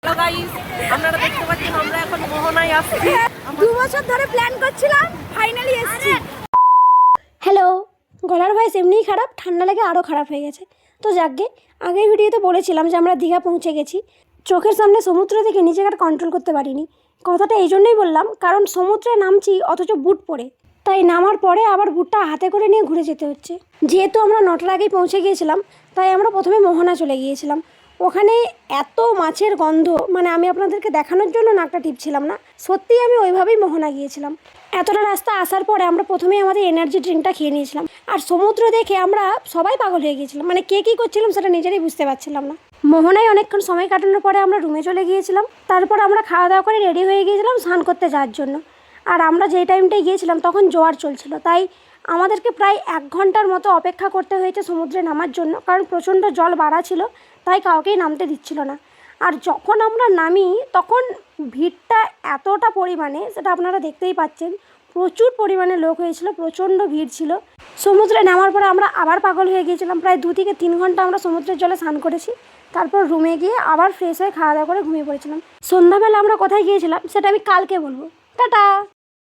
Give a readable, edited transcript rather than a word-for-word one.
Hello guys, আপনারা দেখতে পাচ্ছেন আমরা এখন মোহনায় আসছি। 2 বছর ধরে প্ল্যান করছিলাম, ফাইনালি এসেছি। হ্যালো, গলার ভয়েস এমনিই খারাপ, ঠান্ডা লেগে আরও খারাপ হয়ে গেছে। তো যাকগে, আগের ভিডিওতে বলেছিলাম যে আমরা দীঘা পৌঁছে গেছি। চোখের সামনে সমুদ্র থেকে নিজেকে আর কন্ট্রোল করতে পারিনি। কথাটা এই জন্যই বললাম, কারণ সমুদ্রে নামছি অথচ বুট পরে, তাই নামার পরে আবার বুটটা হাতে করে নিয়ে ঘুরে যেতে হচ্ছে। যেহেতু আমরা 9টার আগেই পৌঁছে গিয়েছিলাম, তাই আমরা প্রথমে মোহনা চলে গিয়েছিলাম। ওখানে এত মাছের গন্ধ, মানে আমি আপনাদেরকে দেখানোর জন্য নাকটা টিপছিলাম না, সত্যিই আমি ওইভাবেই মোহনা গিয়েছিলাম। এতটা রাস্তা আসার পরে আমরা প্রথমেই আমাদের এনার্জি ড্রিঙ্কটা খেয়ে নিয়েছিলাম। আর সমুদ্র দেখে আমরা সবাই পাগল হয়ে গিয়েছিলাম, মানে কে কী করছিলাম সেটা নিজেরাই বুঝতে পারছিলাম না। মোহনায় অনেকক্ষণ সময় কাটানোর পরে আমরা রুমে চলে গিয়েছিলাম। তারপর আমরা খাওয়া দাওয়া করে রেডি হয়ে গিয়েছিলাম স্নান করতে যাওয়ার জন্য। আর আমরা যেই টাইমটায় গিয়েছিলাম তখন জোয়ার চলছিল, তাই আমাদেরকে প্রায় 1 ঘন্টার মতো অপেক্ষা করতে হয়েছে সমুদ্রে নামার জন্য, কারণ প্রচণ্ড জল বাড়া ছিল, তাই কাউকেই নামতে দিচ্ছিল না। আর যখন আমরা নামি তখন ভিড়টা এতটা পরিমাণে, সেটা আপনারা দেখতেই পাচ্ছেন, প্রচুর পরিমাণে লোক হয়েছিল, প্রচণ্ড ভিড় ছিল। সমুদ্রে নামার পরে আমরা আবার পাগল হয়ে গিয়েছিলাম। প্রায় 2 থেকে 3 ঘন্টা আমরা সমুদ্রের জলে স্নান করেছি। তারপর রুমে গিয়ে আবার ফ্রেশ হয়ে খাওয়া দাওয়া করে ঘুমিয়ে পড়েছিলাম। সন্ধ্যাবেলা আমরা কোথায় গিয়েছিলাম সেটা আমি কালকে বলবো। টাটা।